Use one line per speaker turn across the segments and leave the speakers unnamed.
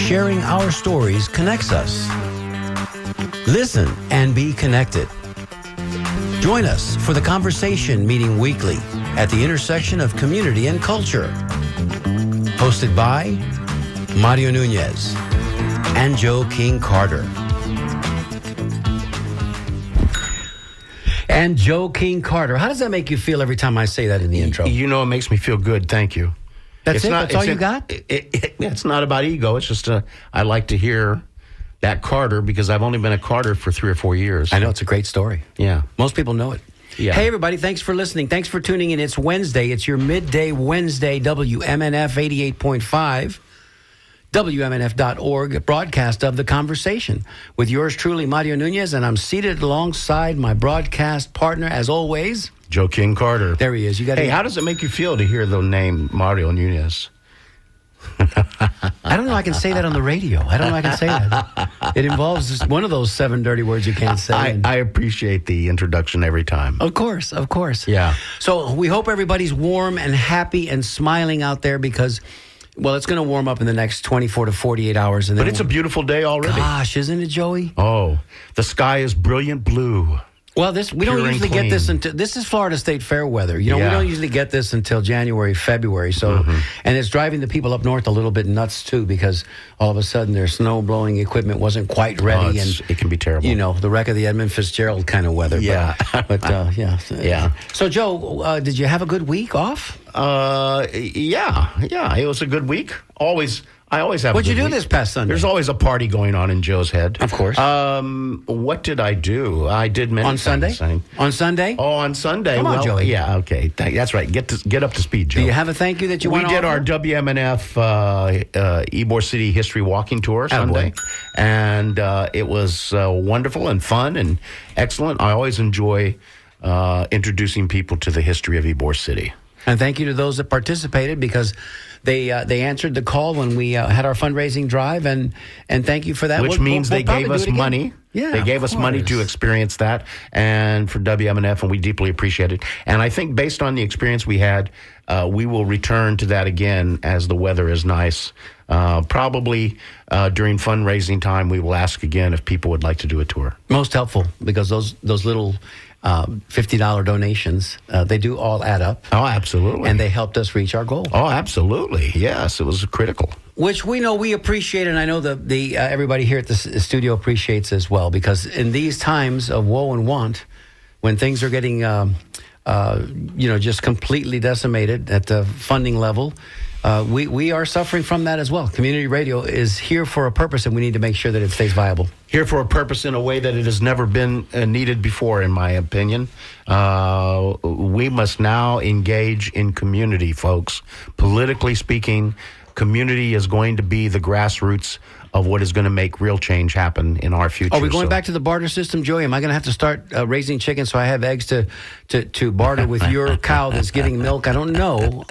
sharing our stories connects us. Listen and be connected. Join us for the Conversation meeting weekly at the intersection of community and culture. Hosted by Mario Nunez and Joe King Carter. And Joe King Carter. How does that make you feel every time I say that in the intro?
You know, it makes me feel good. Thank you.
That's all you got?
It's not about ego. It's just I like to hear that Carter because I've only been a Carter for 3 or 4 years.
I know, it's a great story.
Yeah.
Most people know it.
Yeah.
Hey, everybody, thanks for listening. Thanks for tuning in. It's Wednesday. It's your midday Wednesday, WMNF 88.5, WMNF.org broadcast of The Conversation with yours truly, Mario Nunez, and I'm seated alongside my broadcast partner, as always,
Joe King Carter.
There he is.
Hey, how does it make you feel to hear the name Mario Nunez?
I don't know I can say that on the radio. I don't know I can say that. It involves just one of those 7 dirty words you can't say.
I appreciate the introduction every time.
Of course.
Yeah.
So we hope everybody's warm and happy and smiling out there because, well, it's going to warm up in the next 24 to 48 hours. And
but it's a beautiful day already.
Gosh, isn't it, Joey?
Oh, the sky is brilliant blue.
Well, we don't usually get this until, this is Florida State fair weather. You know, we don't usually get this until January, February. So, and it's driving the people up north a little bit nuts too, because all of a sudden their snow blowing equipment wasn't quite ready. And
it can be terrible.
You know, the wreck of the Edmund Fitzgerald kind of weather.
Yeah.
Yeah. So, Joe, did you have a good week off?
Yeah. It was a good week. I always have.
What'd you do this past Sunday?
There's always a party going on in Joe's head.
Of course.
What did I do? I did many
on Sunday. On Sunday?
Oh, on Sunday.
Come on, Joey.
Yeah. Okay. That's right. Get up to speed, Joe.
Do you have a thank you that you want to offer?
We did our WMNF Ybor City History Walking Tour Sunday, and it was wonderful and fun and excellent. I always enjoy introducing people to the history of Ybor City.
And thank you to those that participated because they answered the call when we had our fundraising drive, and thank you for that.
Which means they gave us money.
Yeah,
they gave us money to experience that, and for WMNF, and we deeply appreciate it. And I think based on the experience we had, we will return to that again as the weather is nice. Probably during fundraising time, we will ask again if people would like to do a tour.
Most helpful because those little $50 donations, they do all add up.
Oh, absolutely.
And they helped us reach our goal.
Oh, absolutely. Yes, it was critical.
Which we know we appreciate, and I know the everybody here at the studio appreciates as well, because in these times of woe and want, when things are getting, just completely decimated at the funding level, we are suffering from that as well. Community radio is here for a purpose, and we need to make sure that it stays viable.
Here for a purpose in a way that it has never been needed before, in my opinion. We must now engage in community, folks. Politically speaking, community is going to be the grassroots of what is going to make real change happen in our future.
Are we going back to the barter system, Joey? Am I going to have to start raising chickens so I have eggs to barter with your cow that's giving milk? I don't know.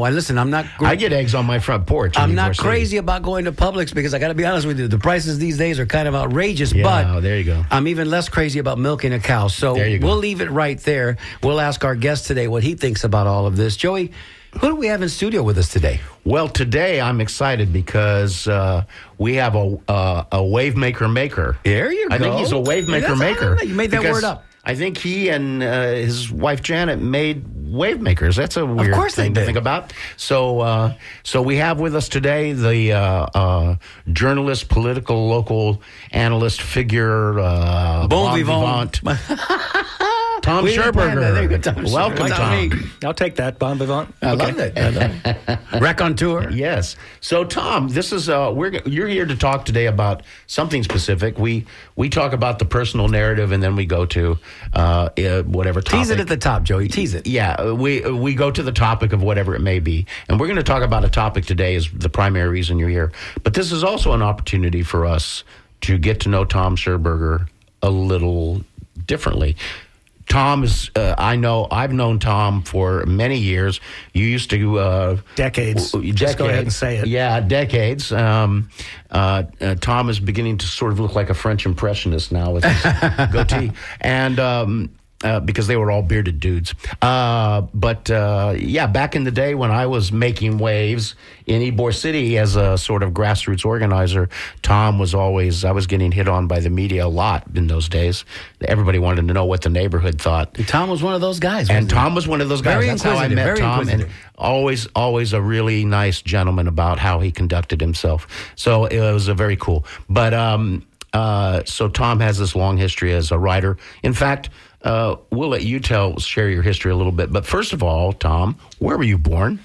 Listen, I'm not...
I get eggs on my front porch.
I'm not crazy about going to Publix because I got to be honest with you. The prices these days are kind of outrageous, but
there you go.
I'm even less crazy about milking a cow. So we'll leave it right there. We'll ask our guest today what he thinks about all of this. Joey, who do we have in studio with us today?
Well, today I'm excited because we have a wave maker.
There you go.
I think he's a wave maker.
You made that word up.
I think he and his wife Janet made wave makers. That's a weird thing to think about. So we have with us today the journalist, political, local analyst figure,
bon vivant.
Tom Scherberger.
There you go, Tom.
Welcome, Tom.
I'll take that, bon vivant.
I love it. Raconteur.
Yes. So, Tom, this is you're here to talk today about something specific. We talk about the personal narrative, and then we go to whatever topic.
Tease it at the top, Joey. Tease it.
Yeah, we go to the topic of whatever it may be, and we're going to talk about a topic today is the primary reason you're here. But this is also an opportunity for us to get to know Tom Scherberger a little differently. Tom is, I've known Tom for many years. You used to...
Decades. Just go ahead and say it.
Yeah, decades. Tom is beginning to sort of look like a French impressionist now with his goatee. And because they were all bearded dudes. But back in the day when I was making waves in Ybor City as a sort of grassroots organizer, Tom was always, I was getting hit on by the media a lot in those days. Everybody wanted to know what the neighborhood thought.
And Tom was one of those guys.
And Tom was one of those guys.
Very
That's how I met Tom. And always a really nice gentleman about how he conducted himself. So it was very cool. But so Tom has this long history as a writer. In fact, we'll let you share your history a little bit. But first of all, Tom, where were you born?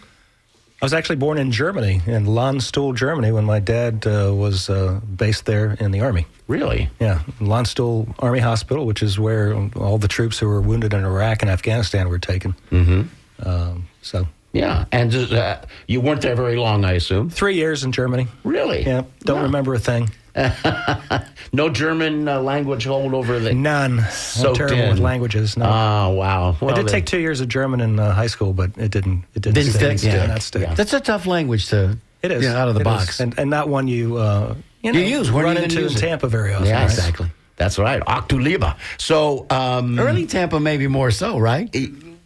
I was actually born in Germany, in Landstuhl, Germany, when my dad was based there in the Army.
Really?
Yeah, Landstuhl Army Hospital, which is where all the troops who were wounded in Iraq and Afghanistan were taken.
Mm-hmm. Yeah, and you weren't there very long, I assume?
3 years in Germany.
Really?
Yeah, don't remember a thing.
No German language hold over the...
None. I'm terrible with languages. No.
Oh, wow.
Well, I did take 2 years of German in high school, but it didn't stick.
Yeah. That's a tough language to
it is.
Out of the box.
And not one you
use.
Run into in Tampa very often.
Yeah,
right?
exactly. That's right. Ach du lieber. So...
early Tampa maybe more so, right?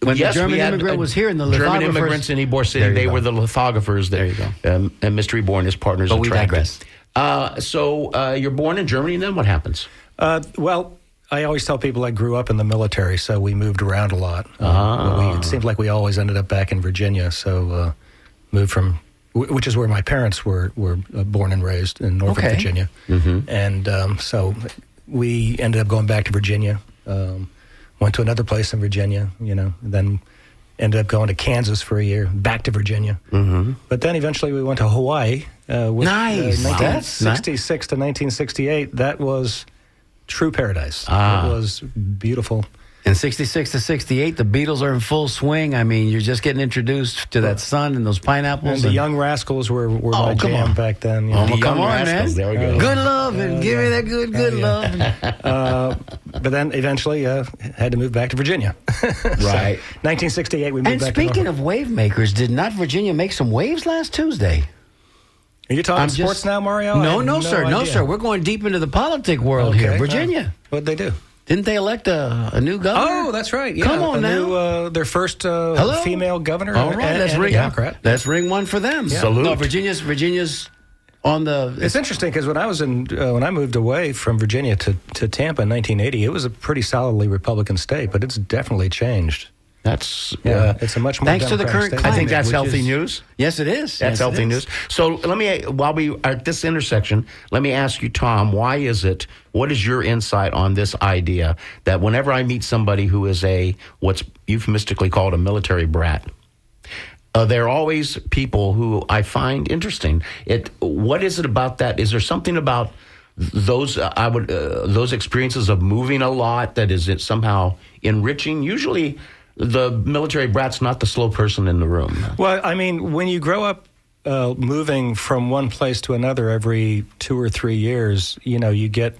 When the German immigrant was here in the lithographers.
German immigrants in Ybor City, they were the lithographers.
There you go.
And Mr. Reborn, his partners
but we digress.
So you're born in Germany, and then what happens?
Well, I always tell people I grew up in the military, so we moved around a lot. It seemed like we always ended up back in Virginia, so moved from, which is where my parents were born and raised in Norfolk, Virginia. Mm-hmm. And so we ended up going back to Virginia, went to another place in Virginia, then ended up going to Kansas for a year, back to Virginia. Mm-hmm. But then eventually we went to Hawaii.
Nice.
1966 to 1968, that was true paradise. It was beautiful.
In 66 to 68, the Beatles are in full swing. I mean, you're just getting introduced to that sun and those pineapples.
And the Young Rascals were my jam back then.
Come on, man.
There we go.
Good love, and give me that good love.
But then eventually had to move back to Virginia.
Right.
1968, we moved back to
And speaking of wave makers, did not Virginia make some waves last Tuesday?
Are you talking sports now, Mario?
No, sir. We're going deep into the politic world here. Virginia.
What'd they do?
Didn't they elect a new governor?
Oh, that's right. Yeah.
Come on now.
Their first female governor.
All right, let's ring one for them.
Yeah.
Salute.
No, Virginia's on the...
It's interesting because when I moved away from Virginia to Tampa in 1980, it was a pretty solidly Republican state, but it's definitely changed.
That's
it's a much more
thanks to the current
state.
climate.
I think that's healthy news.
Yes, it is.
That's healthy news. So let me, while we are at this intersection, let me ask you, Tom, what is your insight on this idea that whenever I meet somebody who is what's euphemistically called a military brat, there are always people who I find interesting. What is it about that? Is there something about those experiences of moving a lot that is somehow enriching? Usually the military brat's not the slow person in the room.
Well, I mean, when you grow up moving from one place to another every 2 or 3 years, you get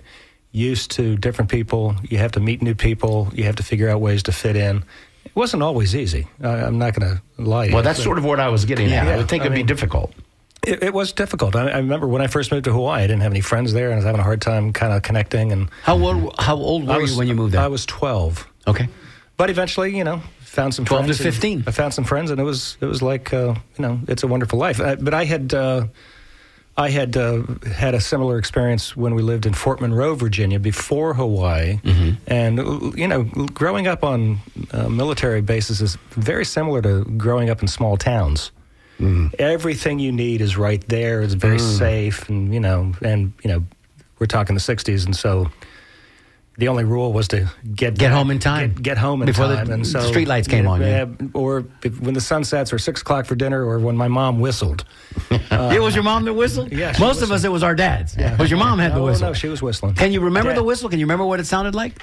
used to different people. You have to meet new people. You have to figure out ways to fit in. It wasn't always easy. I'm not going to lie to you.
Well, that's sort of what I was getting at. I would think it'd be difficult.
It was difficult. I remember when I first moved to Hawaii, I didn't have any friends there, and I was having a hard time kind of connecting. And
How old were you when you moved there?
I was 12.
Okay.
But eventually, found some
12
friends.
12 to 15.
I found some friends, and it was like, it's a wonderful life. But I had had a similar experience when we lived in Fort Monroe, Virginia, before Hawaii. Mm-hmm. And, growing up on military bases is very similar to growing up in small towns. Mm-hmm. Everything you need is right there. It's very safe, and we're talking the 60s, and so the only rule was to get
home in time.
Get home in
before
time.
And so street lights came on. Yeah.
Or when the sun sets, or 6 o'clock for dinner, or when my mom whistled.
It was your mom that whistled?
Yeah.
Most of us, it was our dads. Yeah. Was your mom had the whistle?
No, she was whistling.
Can you remember the whistle? Can you remember what it sounded like?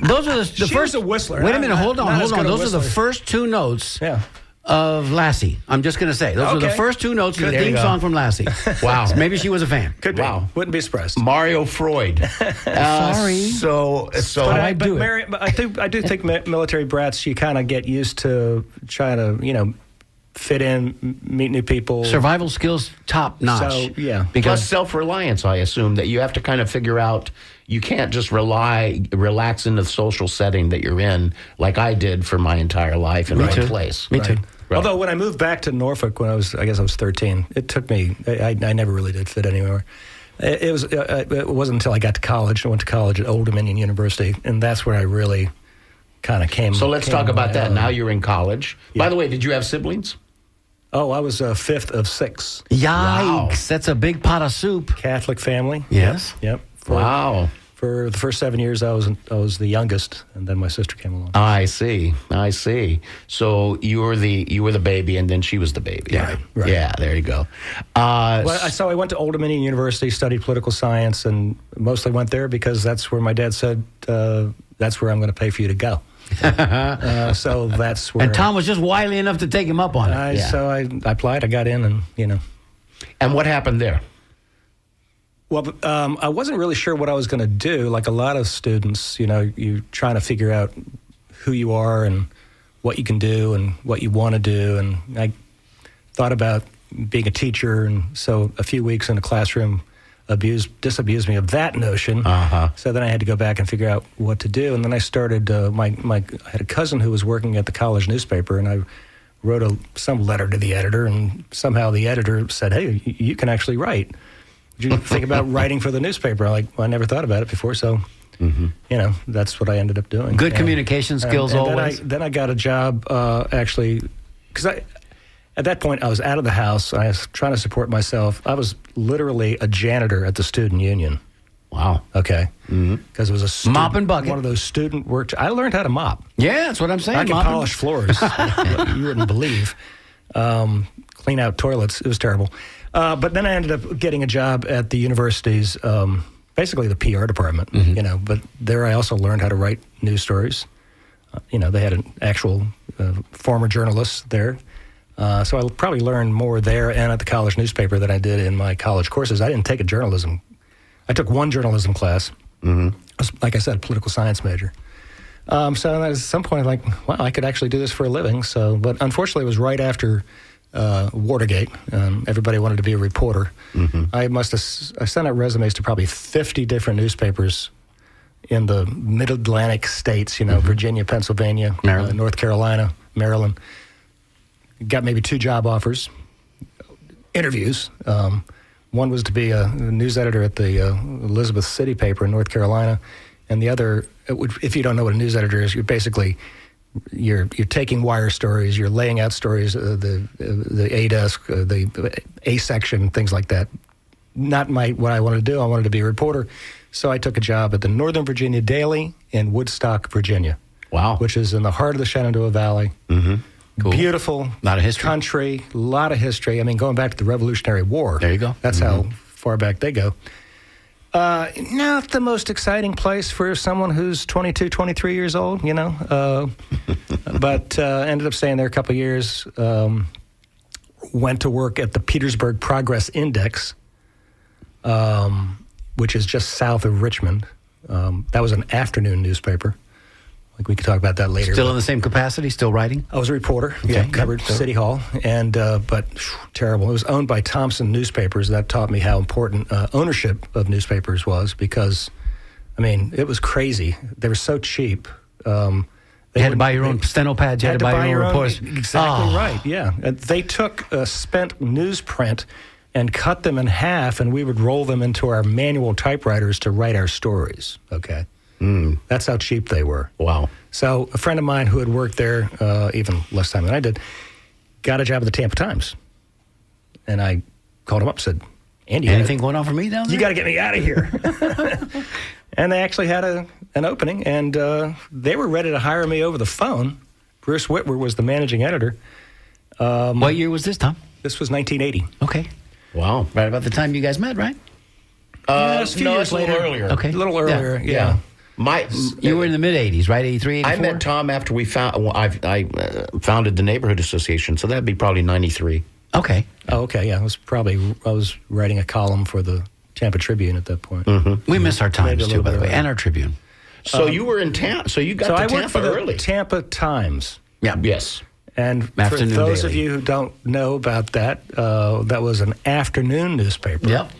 Those are the
she
first.
Was a whistler.
Wait a minute. Hold on. Those are the first 2 notes.
Yeah.
Of Lassie. I'm just going to say. Those were the first 2 notes of the theme song from Lassie.
Wow.
Maybe she was a fan.
Could be.
Wow.
Wouldn't be surprised.
Mario Freud.
Sorry.
So
I do think military brats, you kind of get used to trying to, fit in, meet new people.
Survival skills top notch.
So, yeah.
Plus
Because
self-reliance, I assume, that you have to kind of figure out, you can't just relax in the social setting that you're in like I did for my entire life in one place.
Me too.
Right.
Although when I moved back to Norfolk when I was 13, it took me, I never really did fit anywhere. It wasn't until I got to college. I went to college at Old Dominion University, and that's where I really kind of came.
So let's talk about that.
own.
Now you're in college.
Yeah.
By the way, did you have siblings?
Oh, I was fifth of six.
yikes,
Wow.
that's a big pot of soup.
Catholic family.
Yes.
Yep.
Wow.
For the first 7 years, I was the youngest, and then my sister came along.
I see. So you were the baby, and then she was the baby.
Yeah,
right.
Yeah, there you go.
So I went to Old Dominion University, studied political science, and mostly went there because that's where my dad said, that's where I'm going to pay for you to go. So that's where.
And Tom was just wily enough to take him up on it.
So I applied, I got in, and
And what happened there?
Well, I wasn't really sure what I was going to do. Like a lot of students, you're trying to figure out who you are and what you can do and what you want to do. And I thought about being a teacher, and so a few weeks in the classroom disabused me of that notion. So then I had to go back and figure out what to do. And then I started. I had a cousin who was working at the college newspaper, and I wrote some letter to the editor, and somehow the editor said, "Hey, you can actually write. Did you think about writing for the newspaper?" I'm like, well, I never thought about it before, so that's what I ended up doing.
Good communication skills
and
always.
Then I got a job actually, because at that point I was out of the house. I was trying to support myself. I was literally a janitor at the student union.
Wow.
Okay, because it was a
Mop and bucket.
One of those student work. I learned how to mop.
Yeah, that's what I'm saying.
I can
Mop and-
polish floors. You wouldn't believe. Clean out toilets. It was terrible. But then I ended up getting a job at the university's, basically the PR department, But there I also learned how to write news stories. They had an actual former journalist there. So I probably learned more there and at the college newspaper than I did in my college courses. I didn't take I took one journalism class. I was, like I said, a political science major. So at some point, like, wow, I could actually do this for a living. But unfortunately, it was right after Watergate. Everybody wanted to be a reporter. I sent out resumes to probably 50 different newspapers in the mid-Atlantic states, Virginia, Pennsylvania,
Maryland.
North Carolina, Maryland. Got maybe 2 job offers, interviews. One was to be a news editor at the Elizabeth City paper in North Carolina, and the other, if you don't know what a news editor is, you're taking wire stories, you're laying out stories, the A desk, the A section, things like that. Not what I wanted to do. I wanted to be a reporter, so I took a job at the Northern Virginia Daily in Woodstock, Virginia.
Wow.
Which is in the heart of the Shenandoah Valley.
Cool.
Beautiful.
Lot of history.
Country, a lot of history. I mean, going back to the Revolutionary War.
There you go.
That's how far back they go. Not the most exciting place for someone who's 22, 23 years old, but ended up staying there a couple of years. Went to work at the Petersburg Progress Index, which is just south of Richmond. That was an afternoon newspaper. Like we could talk about that later.
Still in the same capacity, still writing?
I was a reporter.
Okay.
Covered City Hall, and but terrible. It was owned by Thompson Newspapers. That taught me how important ownership of newspapers was, because, I mean, it was crazy. They were so cheap.
You had to buy your own steno pads. You had to buy your own reporters.
Exactly right. Yeah, they took spent newsprint and cut them in half, and we would roll them into our manual typewriters to write our stories. Okay. That's how cheap they were.
Wow.
So a friend of mine who had worked there even less time than I did got a job at the Tampa Times. And I called him up and said, Andy,
Anything going on for me down there?
you got to get me out of here. And they actually had an opening, and they were ready to hire me over the phone. Bruce Whitwer was the managing editor.
What year was this, Tom?
This was 1980.
Okay.
Wow.
Right about the time you guys met, right?
Yeah, it's a few years
it's a little
later.
earlier.
Okay.
A little earlier, yeah.
You
You were in the mid-'80s, right? 83, 84?
I met Tom after we I founded the Neighborhood Association, so that'd be probably 93.
Okay.
Oh, okay, yeah. I was writing a column for the Tampa Tribune at that point.
We miss our
Maybe
times,
a
too,
little
by the
bit
way,
earlier.
and our Tribune.
So you were in Tampa. So you got
So
to
I
Tampa
worked for the
early.
Tampa Times.
Yeah.
Yes.
And for
Afternoon
those
Daily.
of you who don't know about that, that was an afternoon newspaper.
Yep.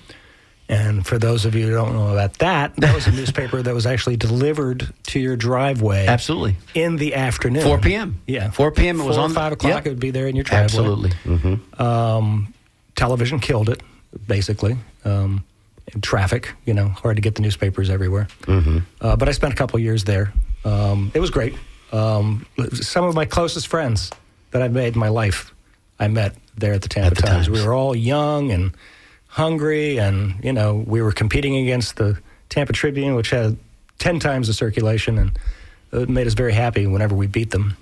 And for those of you who don't know about that, that was a newspaper that was actually delivered to your driveway.
Absolutely.
In the afternoon.
4 p.m.
Yeah.
4 p.m. It was
4 or
on
5 o'clock.
Yep.
It would be there in your driveway.
Absolutely.
Television killed it, basically. Traffic, hard to get the newspapers everywhere. But I spent a couple of years there. It was great. Some of my closest friends that I've made in my life, I met there at the Tampa Times. We were all young and hungry, and we were competing against the Tampa Tribune, which had 10 times the circulation, and it made us very happy whenever we beat them.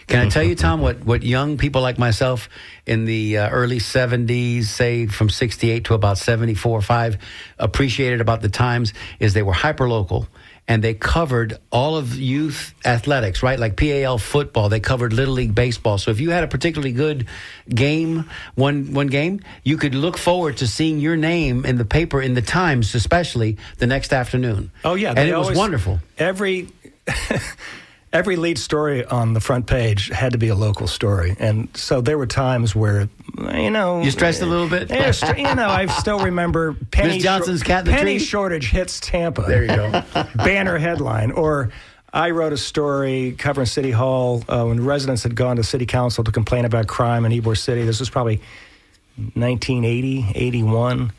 Can I tell you, Tom, what young people like myself in the early 70s, say from 68 to about 74 or 5, appreciated about the Times is they were hyper-local, and they covered all of youth athletics, right? Like PAL football. They covered Little League baseball. So if you had a particularly good game, one game, you could look forward to seeing your name in the paper, in the Times especially, the next afternoon.
Oh, yeah.
And it was wonderful.
Every lead story on the front page had to be a local story. And so there were times where,
You stressed a little bit?
I still remember
Miss Johnson's Cat in the
penny
Tree?
shortage hits Tampa.
There you go.
Banner headline. Or I wrote a story covering City Hall when residents had gone to City Council to complain about crime in Ybor City. This was probably 1980, 81.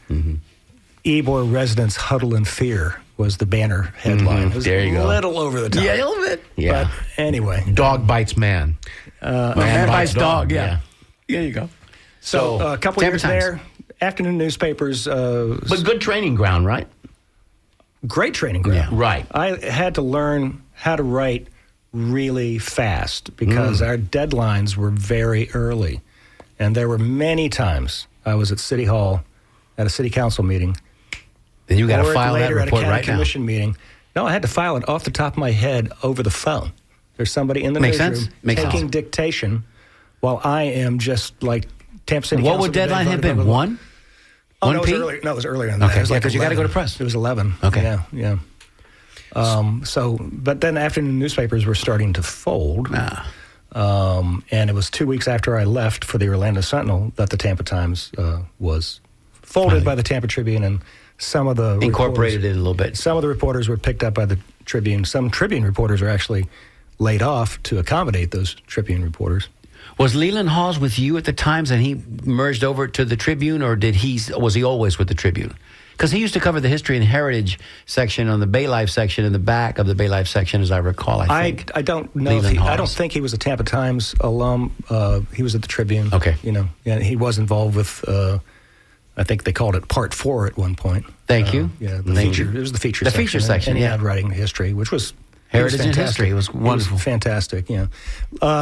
Ybor residents huddle in fear was the banner headline. It was
There you
a
go.
little over the top.
Yeah, a little bit.
Yeah.
But anyway.
Dog bites man.
Man bites dog, yeah. There you go.
So a couple
Tampa
years
Times.
there, afternoon newspapers,
But good training ground, right?
great training ground.
Yeah.
Right.
I had to learn how to write really fast because our deadlines were very early. And there were many times I was at City Hall at a city council meeting.
Then you got to
or
file that
later at a
report
county
right now.
commission meeting. No, I had to file it off the top of my head over the phone. There's somebody in the
Makes
newsroom
sense. Makes
taking
sense.
dictation while I am just like Tampa City
What
Council.
would deadline have been? 1?
Oh, no, it was
1 p.m.?
earlier. No, it was earlier than that.
Okay,
It was
yeah,
like
'cause you gotta go to
11.
press.
It was 11.
Okay.
Yeah. But then afternoon newspapers were starting to fold. And it was 2 weeks after I left for the Orlando Sentinel that the Tampa Times was folded by the Tampa Tribune, and some of the
Incorporated it a little bit.
Some of the reporters were picked up by the Tribune. Some Tribune reporters are actually laid off to accommodate those Tribune reporters.
Was Leland Hawes with you at the Times and he merged over to the Tribune, or was he always with the Tribune? Because he used to cover the history and heritage section on the Bay Life section in the back of the Bay Life section, as I recall. I think.
I don't know.
Leland
I don't
Hawes.
think he was a Tampa Times alum. He was at the Tribune.
Okay.
He was involved with. I think they called it Part 4 at one point.
Thank you.
Yeah, the
Thank
feature.
you.
It was the feature.
The
section.
feature section,
And he
yeah.
had writing history, which was
Heritage and
fantastic.
history. It was wonderful.
Fantastic. Yeah.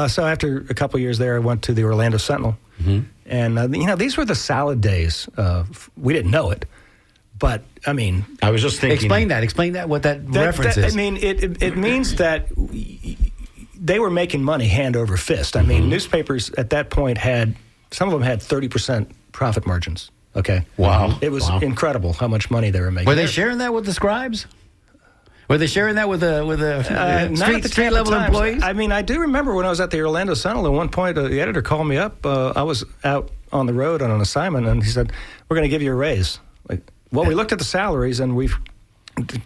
So after a couple of years there, I went to the Orlando Sentinel, and these were the salad days. We didn't know it, but I mean,
I was just thinking.
Explain that, what that reference is.
I mean, it means that they were making money hand over fist. I mean, newspapers at that point some of them had 30% profit margins. Okay.
Wow.
It was incredible how much money they were making.
Were they sharing that with the scribes? Were they sharing that with the
not at the
street
Tampa
level
Times.
employees?
I mean, I do remember when I was at the Orlando Sentinel, at one point, the editor called me up. I was out on the road on an assignment, and he said, "We're going to give you a raise." We looked at the salaries, and we've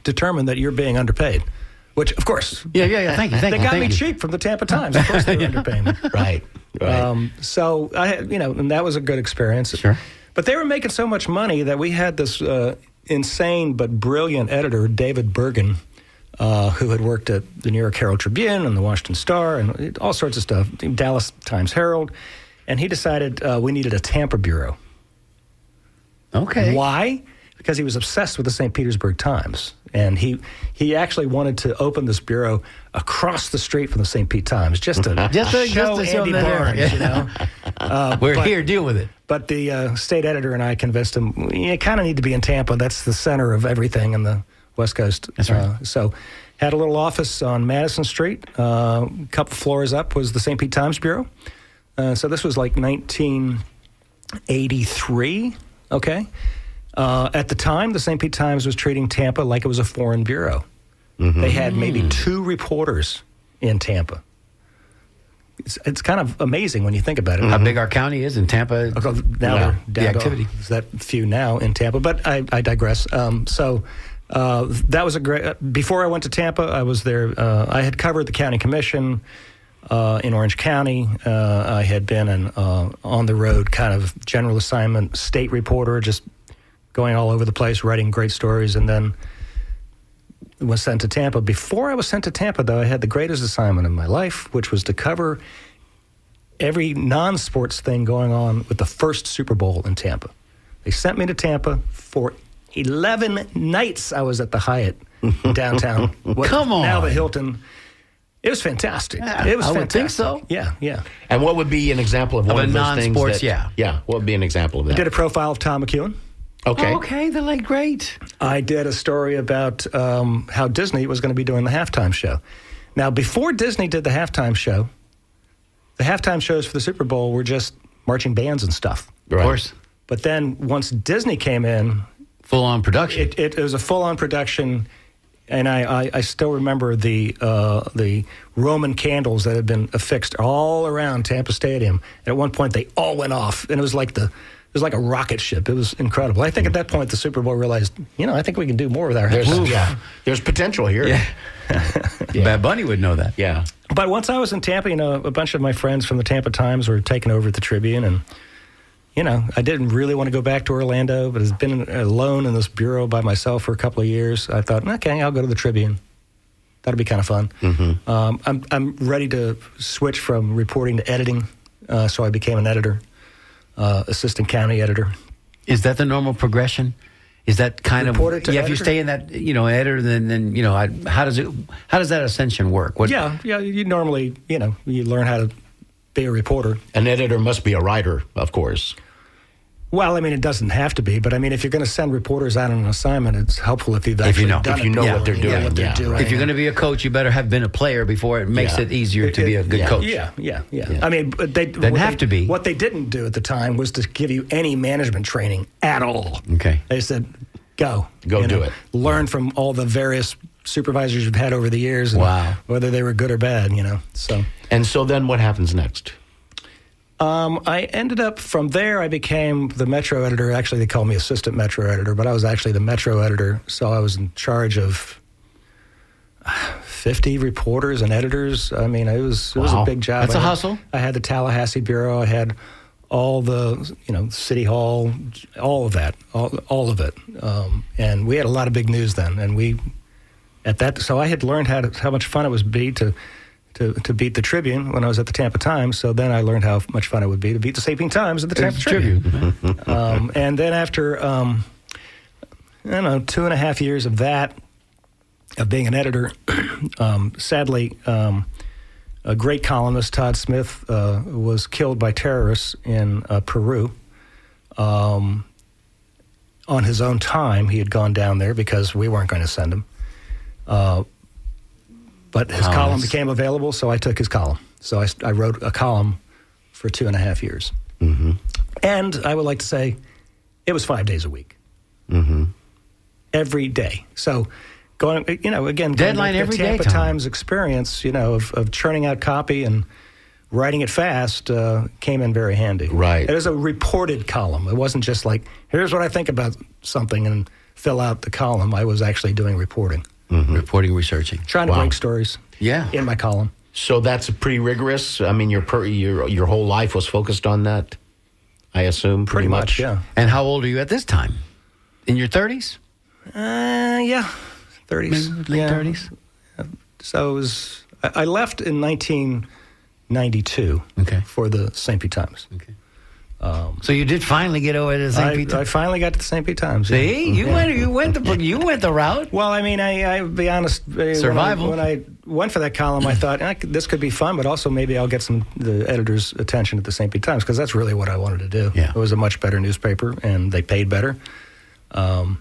determined that you're being underpaid. Which, of course,
Yeah. Thank you.
they got me
Thank you.
cheap from the Tampa Times. Of course, they were underpaying me.
Right.
So I had, and that was a good experience.
Sure.
But they were making so much money that we had this insane but brilliant editor, David Bergen, who had worked at the New York Herald Tribune and the Washington Star and all sorts of stuff, Dallas Times Herald, and he decided we needed a Tampa bureau.
Okay.
Why? Because he was obsessed with the St. Petersburg Times. And he actually wanted to open this bureau across the street from the St. Pete Times, just to show
show
Andy
them that
Barnes,
they're- We're here, deal with it.
But the state editor and I convinced him, you kind of need to be in Tampa. That's the center of everything in the West Coast.
That's right.
So had a little office on Madison Street. A couple floors up was the St. Pete Times Bureau. So this was like 1983, okay? At the time, the St. Pete Times was treating Tampa like it was a foreign bureau. They had maybe 2 reporters in Tampa. it's kind of amazing when you think about it.
How big our county is in Tampa.
Now
Yeah,
they're down
the activity.
to that few now in Tampa, but I digress. That was a great. Before I went to Tampa, I was there. I had covered the county commission in Orange County. I had been an on the road kind of general assignment state reporter, just going all over the place, writing great stories, and then was sent to Tampa. Before I was sent to Tampa, though, I had the greatest assignment of my life, which was to cover every non-sports thing going on with the first Super Bowl in Tampa. They sent me to Tampa for 11 nights. I was at the Hyatt downtown.
Come on.
Now the Hilton. It was fantastic.
Yeah,
it was
I
fantastic.
would think so.
Yeah.
And what would be an example of one
a
of those things?
non-sports,
that,
yeah.
What would be an example of that?
I did a profile of Tom McEwen.
Okay.
Okay, they're like great.
I did a story about how Disney was going to be doing the halftime show. Now, before Disney did the halftime show, the halftime shows for the Super Bowl were just marching bands and stuff.
Of course.
But then once Disney came in,
Full-on production.
it was a full-on production, and I still remember the Roman candles that had been affixed all around Tampa Stadium. And at one point, they all went off, and it was like a rocket ship. It was incredible. I think at that point, the Super Bowl realized, I think we can do more with our halftime.
There's potential here.
Yeah. Bad Bunny would know that.
Yeah.
But once I was in Tampa, a bunch of my friends from the Tampa Times were taking over at the Tribune, and I didn't really want to go back to Orlando, but I've been alone in this bureau by myself for a couple of years. I thought, okay, I'll go to the Tribune. That'll be kind of fun. Mm-hmm. I'm ready to switch from reporting to editing, so I became an editor, assistant county editor.
Is that the normal progression? Is that kind
Reporter
of
to
if you
editor?
stay in that editor, then how does that ascension work?
Yeah. You normally you learn how to be a reporter.
An editor must be a writer, of course.
Well, it doesn't have to be, but if you're going to send reporters out on an assignment, it's helpful if you've actually done it.
If you know what they're doing.
What they're doing.
If you're going to be a coach, you better have been a player before it makes it easier to be a good coach.
Yeah.
Doesn't have to be.
What they didn't do at the time was to give you any management training at all.
Okay.
They said, go
do it.
Learn from all the various supervisors you've had over the years. And
Wow.
whether they were good or bad, So.
And so then what happens next?
I ended up, from there, I became the Metro editor. Actually, they called me assistant Metro editor, but I was actually the Metro editor. So I was in charge of 50 reporters and editors. It was a big job.
That's a hustle.
I had the Tallahassee Bureau. I had all the, City Hall, all of that, all of it. And we had a lot of big news then. And so I had learned how much fun it was to beat the Tribune when I was at the Tampa Times. So then I learned how much fun it would be to beat the St. Pete Times at the Tampa Tribune. And then after, 2.5 years of that, of being an editor, sadly, a great columnist, Todd Smith, was killed by terrorists in Peru. On his own time, he had gone down there because we weren't going to send him. But his column became available, so I took his column. So I wrote a column for 2.5 years. Mm-hmm. And I would like to say it was 5 days a week. Mm-hmm. Every day. So going back
Deadline
to
every
the
day,
Tampa
Tom.
Times experience, of churning out copy and writing it fast came in very handy.
Right.
It was a reported column. It wasn't just like, here's what I think about something and fill out the column. I was actually doing reporting.
Mm-hmm. Reporting, researching.
Trying to break stories.
Yeah.
In my column.
So that's pretty rigorous. Your whole life was focused on that, I assume, pretty much.
Yeah.
And how old are you at this time? In your 30s?
Yeah. 30s.
Late 30s?
So it was, I left in 1992 for the St. Pete Times.
Okay. So you did finally get over to St. Pete.
I finally got to the St. Pete Times.
See, you went the route.
Well, I'll be honest.
Survival.
When I went for that column, I thought this could be fun, but also maybe I'll get the editor's attention at the St. Pete Times because that's really what I wanted to do.
Yeah.
It was a much better newspaper, and they paid better. And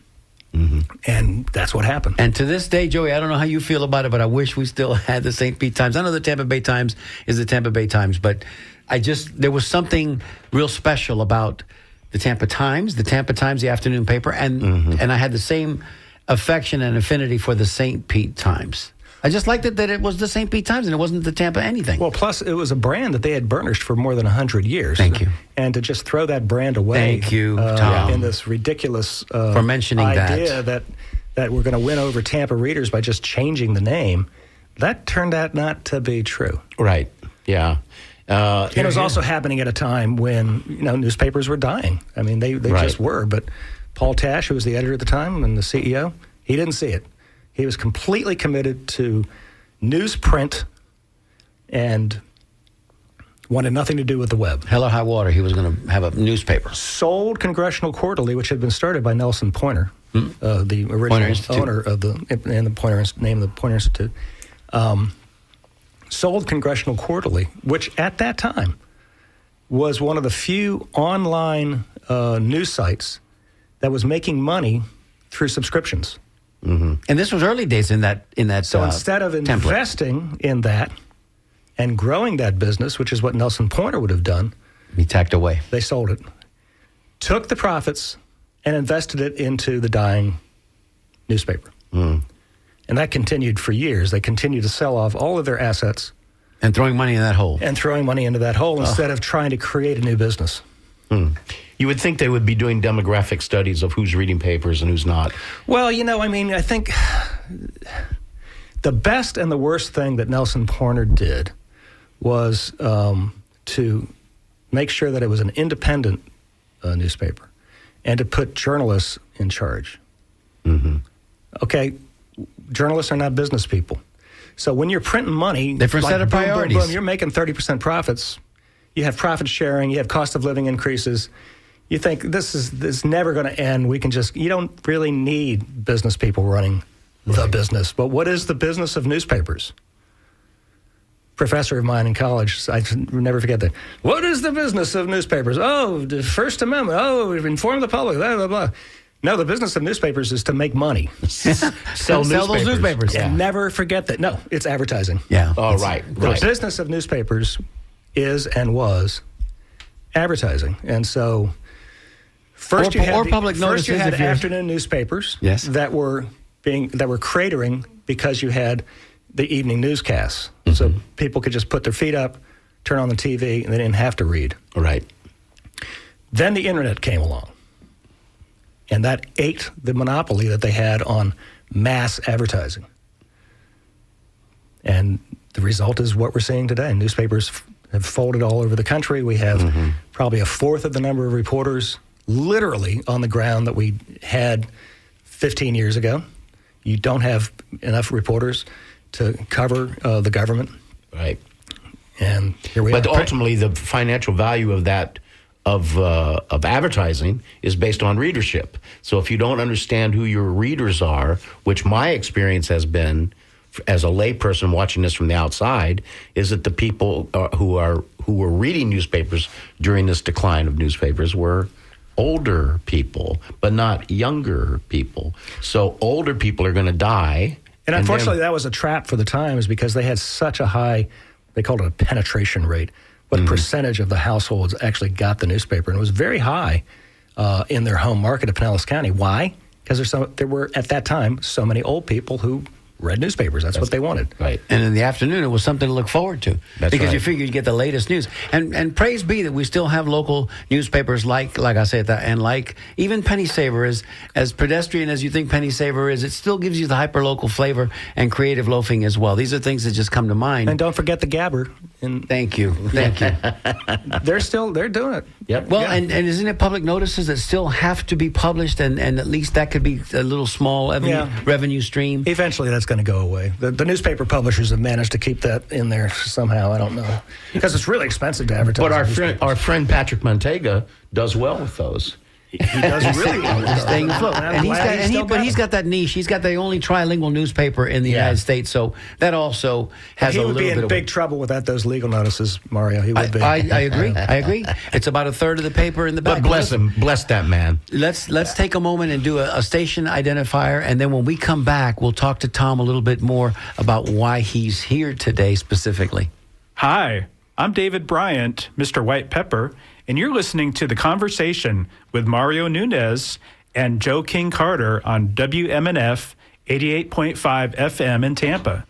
that's what happened.
And to this day, Joey, I don't know how you feel about it, but I wish we still had the St. Pete Times. I know the Tampa Bay Times is the Tampa Bay Times, but there was something real special about the Tampa Times, the afternoon paper, and I had the same affection and affinity for the St. Pete Times. I just liked it that it was the St. Pete Times and it wasn't the Tampa anything.
Well, plus it was a brand that they had burnished for more than 100 years.
Thank you.
And to just throw that brand away.
Thank you, Tom.
In this ridiculous
for mentioning
idea that we're going to win over Tampa readers by just changing the name, that turned out not to be true.
Right. Yeah.
It was also happening at a time when newspapers were dying. I mean, they just were. But Paul Tash, who was the editor at the time and the CEO, he didn't see it. He was completely committed to newsprint and wanted nothing to do with the web.
Hell or high water, he was going to have a newspaper.
Sold Congressional Quarterly, which had been started by Nelson Pointer, the original owner of the Pointer Institute. Sold Congressional Quarterly, which at that time was one of the few online news sites that was making money through subscriptions.
Mm-hmm. And this was early days in that.
So instead of investing in that and growing that business, which is what Nelson Pointer would have done,
he tacked away.
They sold it, took the profits, and invested it into the dying newspaper. And that continued for years. They continued to sell off all of their assets.
And throwing money in that hole.
Instead of trying to create a new business.
You would think they would be doing demographic studies of who's reading papers and who's not.
Well, I think the best and the worst thing that Nelson Pointer did was to make sure that it was an independent newspaper and to put journalists in charge. Okay, journalists are not business people. So when you're printing money,
different set of priorities.
Boom, you're making 30% profits. You have profit sharing. You have cost of living increases. You think this is never going to end. You don't really need business people running the business. But what is the business of newspapers? Professor of mine in college, I never forget that. What is the business of newspapers? Oh, the First Amendment. Oh, inform the public. Blah blah blah. No, the business of newspapers is to make money.
Sell those newspapers.
And never forget that. No, it's advertising.
Yeah.
Oh, right.
The business of newspapers is and was advertising. And so first you had afternoon newspapers that were cratering because you had the evening newscasts. So people could just put their feet up, turn on the TV, and they didn't have to read.
Right.
Then the internet came along. And that ate the monopoly that they had on mass advertising. And the result is what we're seeing today. Newspapers have folded all over the country. We have probably a fourth of the number of reporters literally on the ground that we had 15 years ago. You don't have enough reporters to cover the government.
Right.
And here we are.
But ultimately, the financial value of that of advertising is based on readership. So if you don't understand who your readers are, which my experience has been as a layperson watching this from the outside, is that the people who were reading newspapers during this decline of newspapers were older people, but not younger people. So older people are going to die.
And unfortunately, that was a trap for the Times because they had such a high, they called it a penetration rate. What percentage of the households actually got the newspaper? And it was very high in their home market of Pinellas County. Why? Because there were, at that time, so many old people who read newspapers. That's what they wanted.
Right.
And in the afternoon, it was something to look forward to.
That's
because
right.
you figured you'd get the latest news. And praise be that we still have local newspapers like I said, and like even Penny Saver, as pedestrian as you think Penny Saver is, it still gives you the hyper-local flavor and creative loafing as well. These are things that just come to mind.
And don't forget the Gabber.
Thank you.
They're doing it.
Yep.
Well, and isn't it public notices that still have to be published, and at least that could be a little small revenue stream?
Eventually that's going to go away. The newspaper publishers have managed to keep that in there somehow. I don't know. Because it's really expensive to advertise.
But our friend Patrick Montega does well with those.
He does really well.
He's staying afloat. And he's got that niche. He's got the only trilingual newspaper in the United States, so that also has a little bit of...
He would be in big trouble without those legal notices, Mario. He would be.
I agree. It's about a third of the paper in the back.
But bless him. Bless that man.
Let's take a moment and do a station identifier, and then when we come back, we'll talk to Tom a little bit more about why he's here today specifically.
Hi, I'm David Bryant, Mr. White Pepper, and you're listening to The Conversation with Mario Nunez and Joe King Carter on WMNF 88.5 FM in Tampa.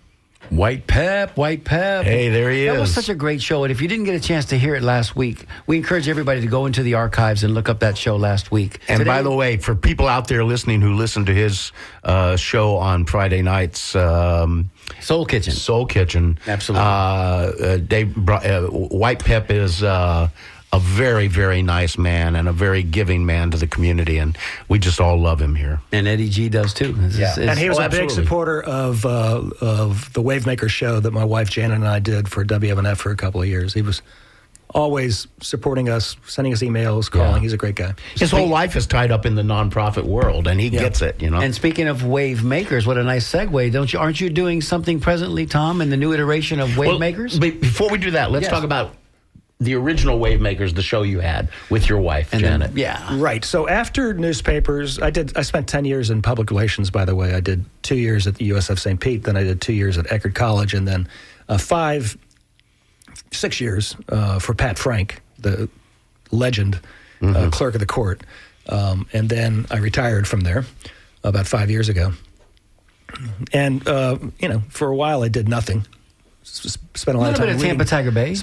White Pep.
Hey, there he
That was
is.
such a great show. And if you didn't get a chance to hear it last week, we encourage everybody to go into the archives and look up that show last week.
And by the way, for people out there listening who listen to his show on Friday nights,
Soul Kitchen.
Soul Kitchen.
Absolutely.
White Pep is a very, very nice man and a very giving man to the community, and we just all love him here.
And Eddie G does too.
And he was a big
absolutely.
supporter of the Wavemaker show that my wife Janet and I did for WMNF for a couple of years. He was always supporting us, sending us emails, calling.
Yeah.
He's a great guy.
His whole life is tied up in the nonprofit world, and he gets it, you know.
And speaking of Wave Makers, what a nice segue. Aren't you doing something presently, Tom, in the new iteration of Wave Makers?
Before we do that, let's talk about the original Wave Makers, the show you had with your wife, Janet.
Right. So after newspapers, I spent 10 years in public relations, by the way. I did 2 years at the USF St. Pete, then I did 2 years at Eckerd College, and then 6 years for Pat Frank, the legend clerk of the court. And then I retired from there about 5 years ago. And, for a while I did nothing. Spent a lot of time
bit of
reading.
Tampa Tiger Bay.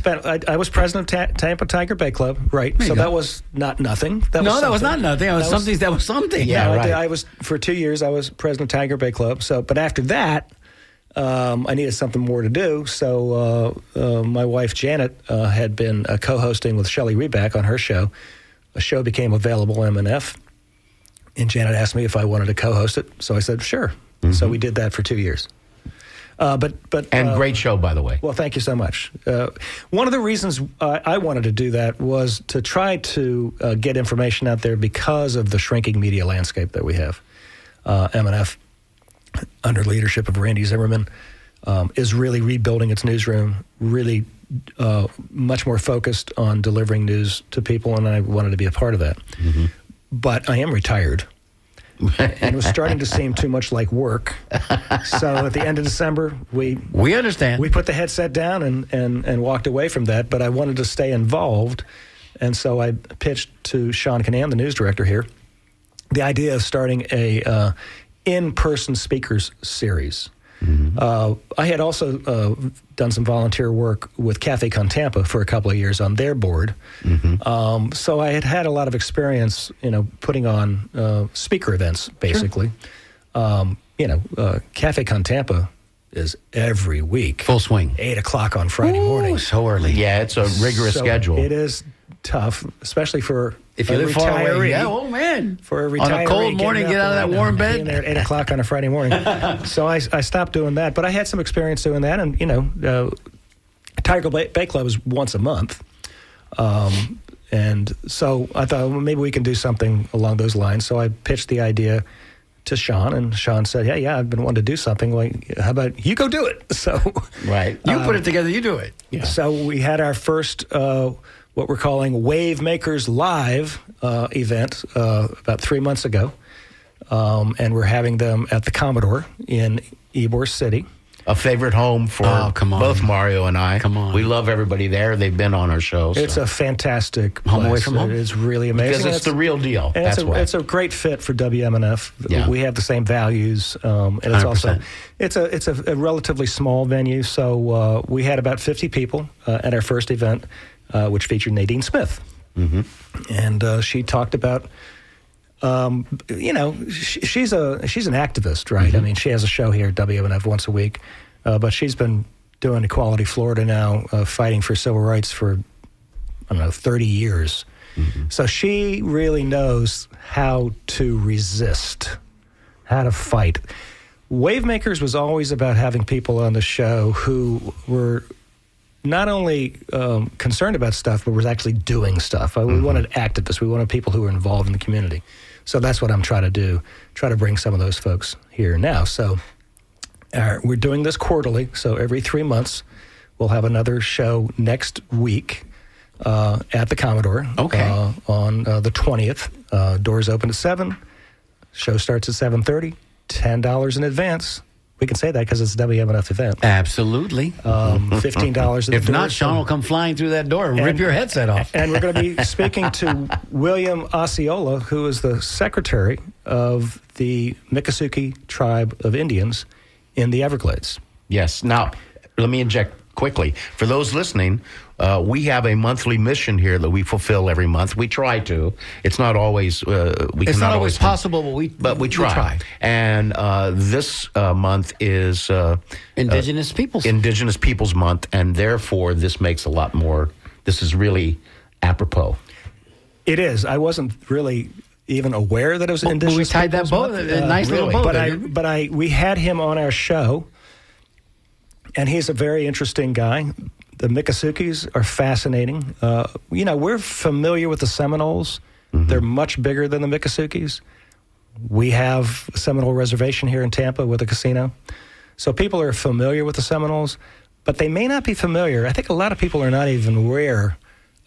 I was president of Tampa Tiger Bay Club, right?
There you
So
go.
that was not nothing.
That was not nothing. That was something.
Yeah,
no,
right.
I was for 2 years. I was president of Tiger Bay Club. So, but after that, I needed something more to do. So my wife Janet had been co-hosting with Shelley Reback on her show. A show became available on MNF, and Janet asked me if I wanted to co-host it. So I said sure. So we did that for 2 years. But
great show, by the way.
Well, thank you so much. One of the reasons I wanted to do that was to try to get information out there because of the shrinking media landscape that we have. MNF, under leadership of Randy Zimmerman, is really rebuilding its newsroom, really much more focused on delivering news to people, and I wanted to be a part of that. But I am retired. And it was starting to seem too much like work. So at the end of December, we
understand.
We put the headset down and walked away from that, but I wanted to stay involved. And so I pitched to Sean Canan, the news director here, the idea of starting a in-person speakers series. I had also done some volunteer work with Cafe Con Tampa for a couple of years on their board. So I had a lot of experience, putting on speaker events, basically. Cafe Con Tampa is every week.
Full swing.
8 o'clock on Friday morning.
So early.
Yeah, it's a rigorous
So
schedule.
It is tough, especially for
If you
a
live far away,
retiree.
yeah, oh man.
For a
On
retiree,
a cold morning,
getting
get out of
up
that warm
being
bed.
there at 8 o'clock on a Friday morning. So I stopped doing that, but I had some experience doing that, and Tiger Bay Club is once a month, and so I thought maybe we can do something along those lines. So I pitched the idea to Sean, and Sean said, "Hey, yeah, I've been wanting to do something. Like, how about you go do it?" So
Right.
You put it together, you do it.
Yeah.
So we had our first, what we're calling Wave Makers Live event about 3 months ago. And we're having them at the Commodore in Ybor City.
A favorite home for
come on.
both Mario and I.
Come on.
We love everybody there. They've been on our shows.
It's a fantastic
Home away
place.
from home?
It's really amazing.
because it's the real deal.
And
That's why.
it's a great fit for WMNF.
Yeah.
We have the same values, and it's also
100%.
it's a relatively small venue. So we had about 50 people at our first event, which featured Nadine Smith, and she talked about. She's an activist, right? I mean, she has a show here at WMNF once a week, but she's been doing Equality Florida now, fighting for civil rights for 30 years. So she really knows how to resist, how to fight. Wave Makers was always about having people on the show who were not only concerned about stuff, but was actually doing stuff. We wanted activists. We wanted people who were involved in the community. So that's what I'm trying to do, try to bring some of those folks here now. So we're doing this quarterly. So every 3 months, we'll have another show next week at the Commodore.
Okay.
On the 20th. Doors open at 7. Show starts at 7:30. $10 in advance. We can say that because it's a WMNF event.
Absolutely.
$15
If not, Sean will come flying through that door and rip your headset off.
And we're going to be speaking to William Osceola, who is the secretary of the Miccosukee tribe of Indians in the Everglades.
Yes. Now, let me inject quickly. For those listening, we have a monthly mission here that we fulfill every month. We try to. It's not always.
It's not always possible, but we try.
And this month is
Indigenous
Peoples Month, and therefore this makes a lot more. This is really apropos.
It is. I wasn't really even aware that it was Indigenous.
We tied that
Peoples
bow,
Month.
a nice little bow.
But we had him on our show, and he's a very interesting guy. The Miccosukee are fascinating. We're familiar with the Seminoles. Mm-hmm. They're much bigger than the Miccosukee. We have a Seminole Reservation here in Tampa with a casino. So people are familiar with the Seminoles, but they may not be familiar. I think a lot of people are not even aware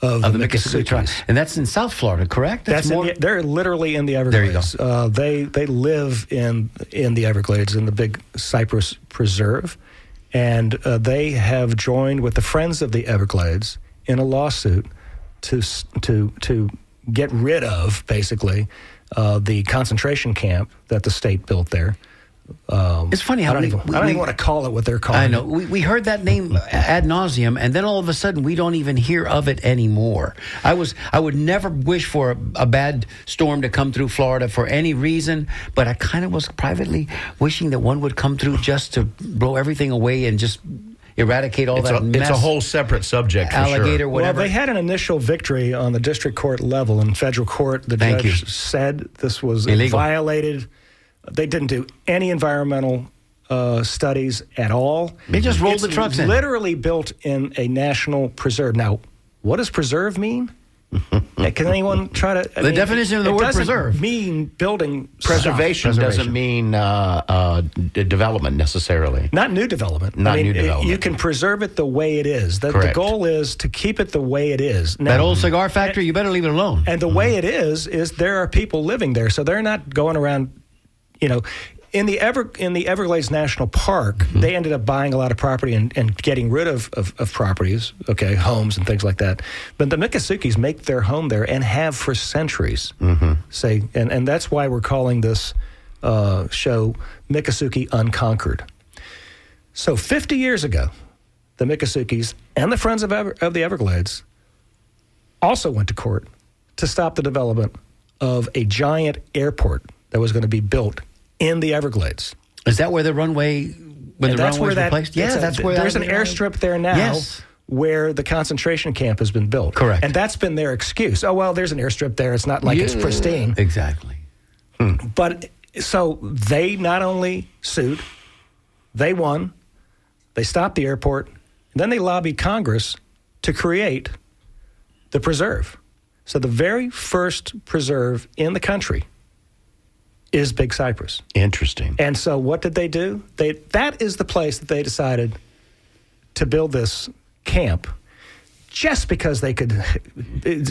of the Miccosukee tribe.
And that's in South Florida, correct?
They're literally in the Everglades.
There you
go. They live in the Everglades, in the big cypress preserve. And they have joined with the Friends of the Everglades in a lawsuit to get rid of, basically, the concentration camp that the state built there.
It's funny how
I don't even want to call it what they're calling it.
I know. We heard that name ad nauseum, and then all of a sudden we don't even hear of it anymore. I would never wish for a bad storm to come through Florida for any reason, but I kind of was privately wishing that one would come through just to blow everything away and just eradicate all that mess.
It's a whole separate subject,
alligator, whatever.
Well, they had an initial victory on the district court level. In federal court, the judge said this was
illegal.
Violated. They didn't do any environmental studies at all.
They just rolled the trucks in.
Literally built in a national preserve. Now, what does preserve mean? Can anyone try to...
The definition of the word preserve.
It doesn't mean building
Preservation doesn't mean development necessarily.
Not new development.
New development.
You can preserve it the way it is. The goal is to keep it the way it is. Now,
that old cigar factory, you better leave it alone.
And the way it is there are people living there, so they're not going around... In the Everglades National Park, they ended up buying a lot of property and getting rid of properties, homes and things like that. But the Miccosukee make their home there and have for centuries. Mm-hmm. And that's why we're calling this show Miccosukee Unconquered. So 50 years ago, the Miccosukee and the Friends of the Everglades also went to court to stop the development of a giant airport that was going to be built in the Everglades.
Is that where the runway, when the runway was replaced?
Yeah, that's where there's an airstrip there now where the concentration camp has been built.
Correct.
And that's been their excuse. Oh, well, there's an airstrip there. It's not like it's pristine.
Exactly.
But so they not only sued, they won, they stopped the airport, and then they lobbied Congress to create the preserve. So the very first preserve in the country is Big Cypress.
Interesting.
And so what did they do? That is the place that they decided to build this camp just because they could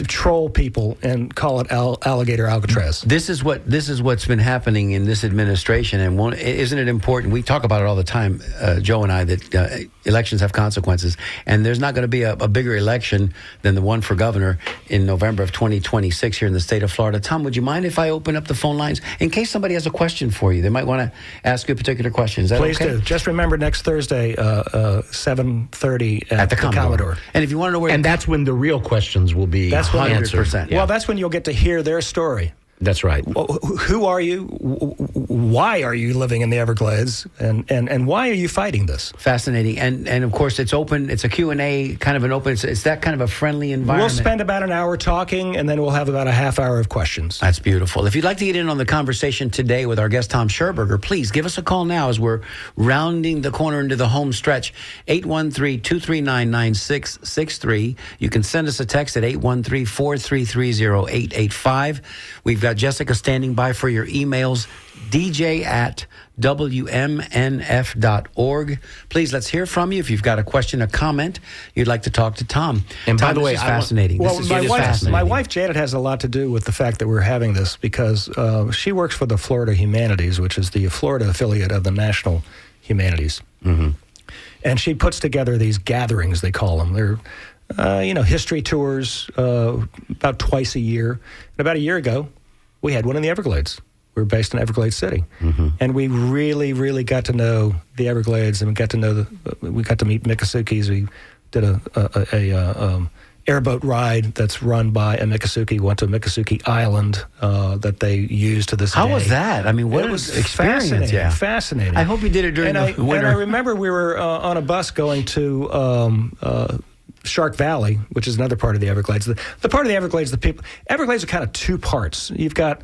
troll people and call it Alligator Alcatraz.
This is what's been happening in this administration, and isn't it important? We talk about it all the time, Joe and I, that elections have consequences, and there's not going to be a bigger election than the one for governor in November of 2026 here in the state of Florida. Tom, would you mind if I open up the phone lines in case somebody has a question for you? They might want to ask you a particular question. Is that
Please
okay?
do. Just remember next Thursday, 7:30 at the Commodore.
And if you want to know where...
And that's when the real questions will be answered.
100%.
Well, that's when you'll get to hear their story.
That's right.
Who are you? Why are you living in the Everglades? And why are you fighting this?
Fascinating. And of course, it's open. It's a Q&A, kind of an open. It's that kind of a friendly environment.
We'll spend about an hour talking, and then we'll have about a half hour of questions.
That's beautiful. If you'd like to get in on the conversation today with our guest, Tom Scherberger, please give us a call now as we're rounding the corner into the home stretch. 813-239-9663. You can send us a text at 813-433-0885. We've got Jessica standing by for your emails, dj@wmnf.org. Please, let's hear from you. If you've got a question, a comment, you'd like to talk to Tom.
And
Tom,
by the way,
this is fascinating.
My wife Janet has a lot to do with the fact that we're having this because she works for the Florida Humanities, which is the Florida affiliate of the National Humanities. Mm-hmm. And she puts together these gatherings, they call them. They're history tours about twice a year. And about a year ago, we had one in the Everglades. We were based in Everglades City, and we really, really got to know the Everglades, and we got to meet Miccosukees. We did a airboat ride that's run by a Miccosukee. Went to Miccosukee Island that they use to this day.
How was that? I mean, what
it
an
was
experience!
Fascinating.
I hope you did it during the winter.
And I remember we were on a bus going to Shark Valley, which is another part of the Everglades. The part of the Everglades, Everglades are kind of two parts. You've got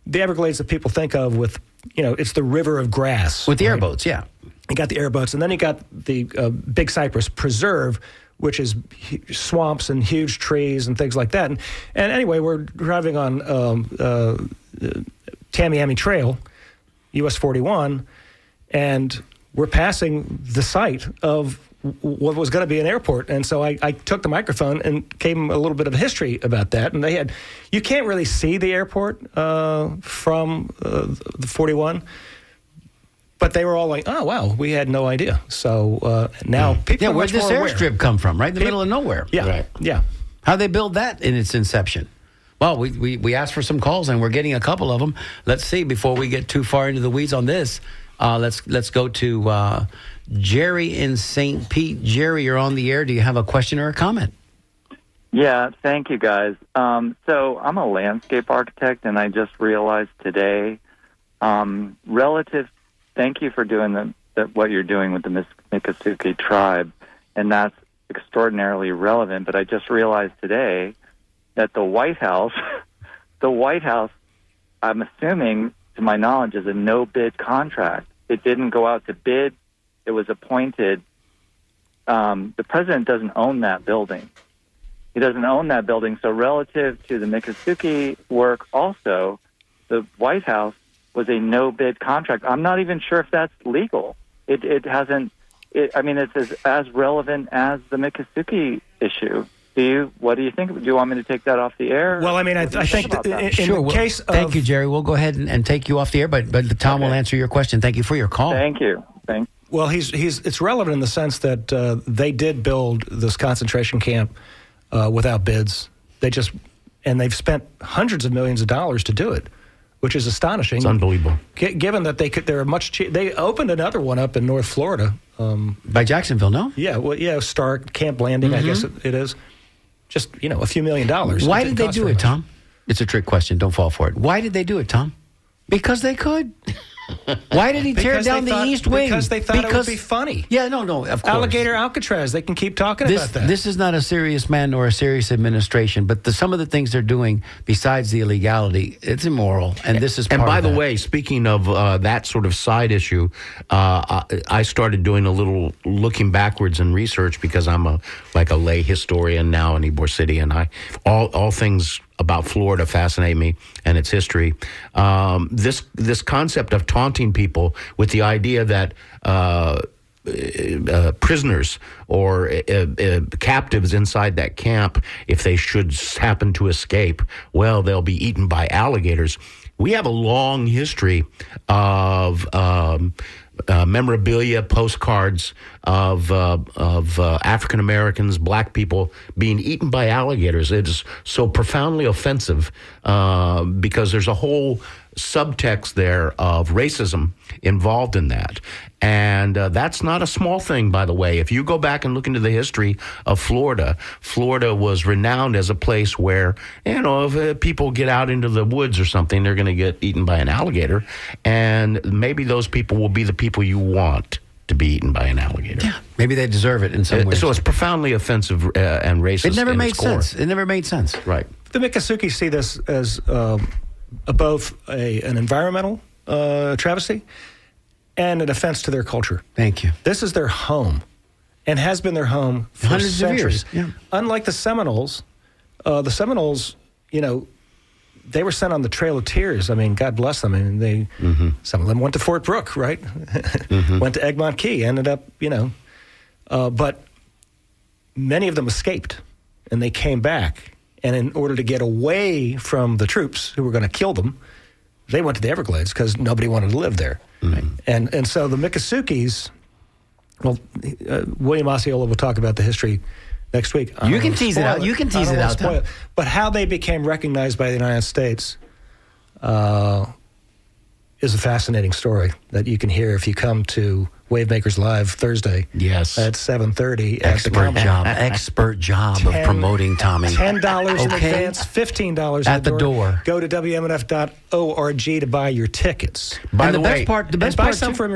the Everglades that people think of with, it's the river of grass.
With the airboats, yeah.
You got the airboats, and then you got the Big Cypress Preserve, which is swamps and huge trees and things like that. And anyway, we're driving on Tamiami Trail, US 41, and we're passing the site of what was going to be an airport. And so I took the microphone and gave them a little bit of history about that. And you can't really see the airport from the 41. But they were all like, oh, wow, we had no idea. So now people are
where'd
much
this
more
airstrip come from? Right in the middle of nowhere.
Yeah,
Right.
yeah.
How'd they build that in its inception? Well, we asked for some calls, and we're getting a couple of them. Let's see, before we get too far into the weeds on this, let's go to Jerry in St. Pete. Jerry, you're on the air. Do you have a question or a comment?
Yeah, thank you, guys. So I'm a landscape architect, and I just realized today, thank you for doing what you're doing with the Miccosukee tribe, and that's extraordinarily relevant. But I just realized today that the White House, I'm assuming, to my knowledge, is a no-bid contract. It didn't go out to bid. It was appointed. The president doesn't own that building. He doesn't own that building. So relative to the Miccosukee work also, the White House was a no-bid contract. I'm not even sure if that's legal. It hasn't. It's as relevant as the Miccosukee issue. What do you think? Do you want me to take that off the air?
Well, I think in the case of...
Thank you, Jerry. We'll go ahead and take you off the air, but Tom will answer your question. Thank you for your call.
Thank you.
Well, it's relevant in the sense that they did build this concentration camp without bids. They've spent hundreds of millions of dollars to do it, which is astonishing.
It's unbelievable.
Given that they're much cheaper. They opened another one up in North Florida.
By Jacksonville, no?
Yeah, Star Camp Landing, I guess it is. Just, a few $1 million.
Why did they do it, Tom? It's a trick question. Don't fall for it. Why did they do it, Tom? Because they could. Why did he tear down the East Wing?
Because they thought it would be funny.
Yeah, no, of course.
Alligator Alcatraz, they can keep talking about that.
This is not a serious man nor a serious administration, but some of the things they're doing, besides the illegality, it's immoral, and this is part of that.
And by the way, speaking of that sort of side issue, I started doing a little looking backwards in research because I'm a lay historian now in Ybor City, and all things about Florida fascinate me and its history. This concept of taunting people with the idea that prisoners or captives inside that camp, if they should happen to escape, well, they'll be eaten by alligators. We have a long history of memorabilia, postcards of African Americans, black people being eaten by alligators. It is so profoundly offensive because there's a whole subtext there of racism involved in that. And that's not a small thing, by the way. If you go back and look into the history of Florida, Florida was renowned as a place where, if people get out into the woods or something, they're going to get eaten by an alligator. And maybe those people will be the people you want to be eaten by an alligator.
Yeah, maybe they deserve it in some way.
So it's profoundly offensive and racist.
It never made sense. It never made sense.
Right.
The Miccosukee see this as both an environmental travesty and an offense to their culture.
Thank you.
This is their home and has been their home for
hundreds
centuries.
of years. Yeah.
Unlike the Seminoles, they were sent on the Trail of Tears. I mean, God bless them. I mean, some of them went to Fort Brooke, right? Went to Egmont Key, ended up, but many of them escaped and they came back. And in order to get away from the troops who were going to kill them, they went to the Everglades because nobody wanted to live there. And so the Miccosukees, William Osceola will talk about the history next week.
You can tease it out. You can tease it out.
But how they became recognized by the United States is a fascinating story that you can hear if you come to Wavemakers Live Thursday.
Yes.
At 7:30.
Expert job of promoting Tommy.
$10 in
Okay.
advance, $15
At the door.
Go to WMNF.org to buy your tickets.
By
And
the way,
And buy some for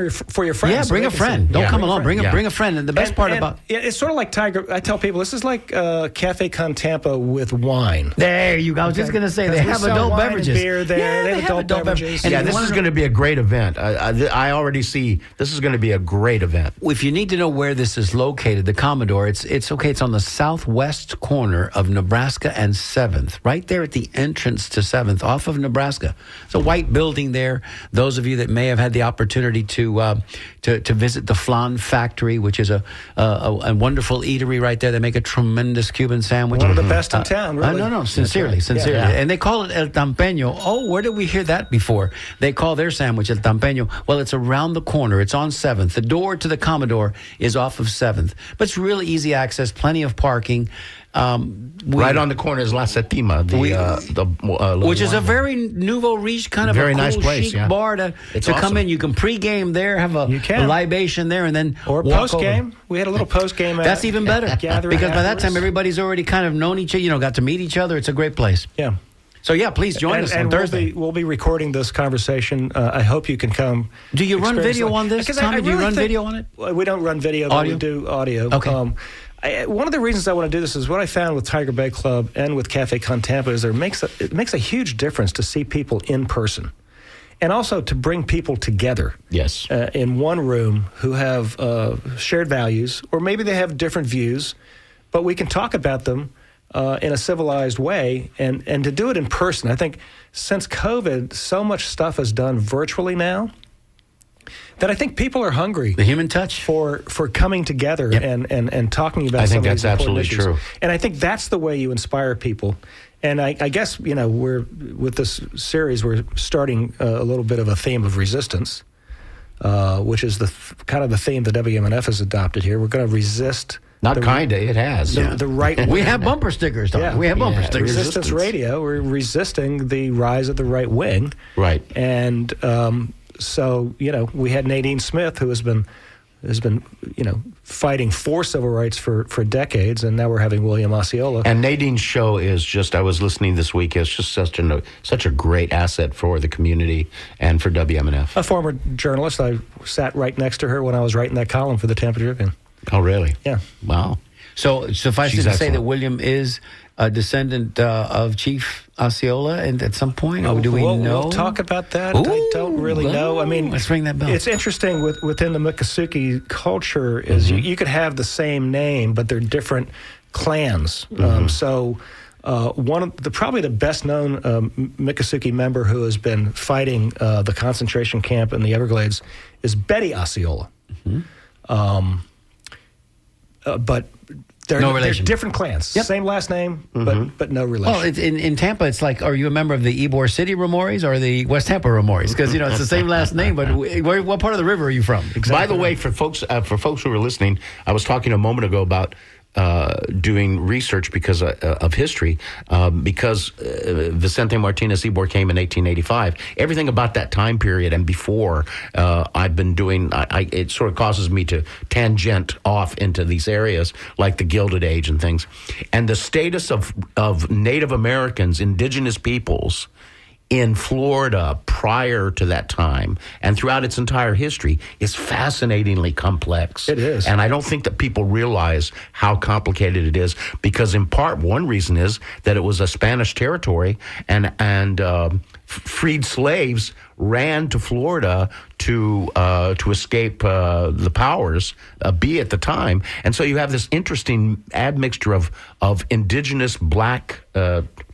your friends.
Yeah,
so
bring
they
a
can
friend.
see.
Don't
Yeah,
come alone. Bring
Yeah.
a friend. And the best part about
it's sort of like Tiger. I tell people this is like Cafe Con Tampa with wine.
there you go. I was just going to say they
Because we
have
sell
adult
wine and
beverages.
beer there.
Yeah,
They have adult beverages.
And
yeah, this is going to be a great event. I already see this is going to be a great event.
If you need to know where this is located, the Commodore, it's okay. It's on the southwest corner of Nebraska and 7th, right there at the entrance to 7th, off of Nebraska. It's a white building there. Those of you that may have had the opportunity to visit the Flan Factory, which is a wonderful eatery right there. They make a tremendous Cuban sandwich.
One of the best in town, really.
No, sincerely.
Yeah.
And they call it El Tampeño. Oh, where did we hear that before? They call their sandwich El Tampeño. Well, it's around the corner. It's on 7th. The door to the Commodore is off of 7th. But it's really easy access, plenty of parking.
Right on the corner is La Septima,
which is a very nouveau riche kind of
Very
a cool,
nice place,
chic
yeah.
bar to
It's
come
awesome.
in. You can pregame there, have a libation there, and then
Or
walk
post game.
over.
We had a little post game.
That's even better
gathering
because by that
afterwards.
time everybody's already kind of known each other. Got to meet each other. It's a great place.
Yeah.
So yeah, please join us on Thursday.
We'll be recording this conversation. I hope you can come.
Do you run
experience
video
it.
on this,
Because
Tommy? Do you
really
run
think-
video on it?
Well, we don't run video, but
Audio?
we do audio.
Okay.
One of the reasons I want to do this is what I found with Tiger Bay Club and with Cafe Con Tampa is it makes a huge difference to see people in person, and also to bring people together.
Yes.
In one room who have shared values, or maybe they have different views, but we can talk about them in a civilized way, and to do it in person. I think since COVID, so much stuff is done virtually now that I think people are hungry
The human touch.
for coming together
Yep.
and talking about
I
some
think
of these
that's
important
absolutely
issues.
true.
And I think that's the way you inspire people. And I guess, we're with this series, we're starting a little bit of a theme of resistance, which is kind of the theme that WMNF has adopted here. We're going to resist
Not kinda, it has.
the right
We
wing.
have bumper stickers, Tommy. We have bumper
Yeah.
stickers.
Resistance Radio. We're resisting the rise of the right wing.
Right.
And so, we had Nadine Smith, who has been fighting for civil rights for decades, and now we're having William Osceola.
And Nadine's show is just, I was listening this week, it's just such a great asset for the community and for WMNF.
A former journalist. I sat right next to her when I was writing that column for the Tampa Tribune.
Oh, really?
Yeah.
Wow.
So suffice it
She's
to say
excellent.
that William is a descendant of Chief Osceola, and at some point, or do we know?
We'll talk about that. I don't really know. I mean,
let's ring that bell.
It's interesting within the Miccosukee culture is you could have the same name, but they're different clans. So one of probably the best known Miccosukee member who has been fighting the concentration camp in the Everglades is Betty Osceola. But they're
relation.
different clans.
Yep.
Same last name, but no relation.
Well, in Tampa, it's like, are you a member of the Ybor City Ramoris or the West Tampa Ramoris? Because it's the same last name, but what part of the river are you from?
By the way, for folks who are listening, I was talking a moment ago about doing research because of history, because Vicente Martinez Ybor came in 1885. Everything about that time period and before, I've been doing. It sort of causes me to tangent off into these areas like the Gilded Age and things, and the status of Native Americans, indigenous peoples in Florida prior to that time and throughout its entire history is fascinatingly complex.
It is.
And I don't think that people realize how complicated it is because in part, one reason is that it was a Spanish territory and freed slaves ran to Florida to escape the powers be at the time. And so you have this interesting admixture of indigenous black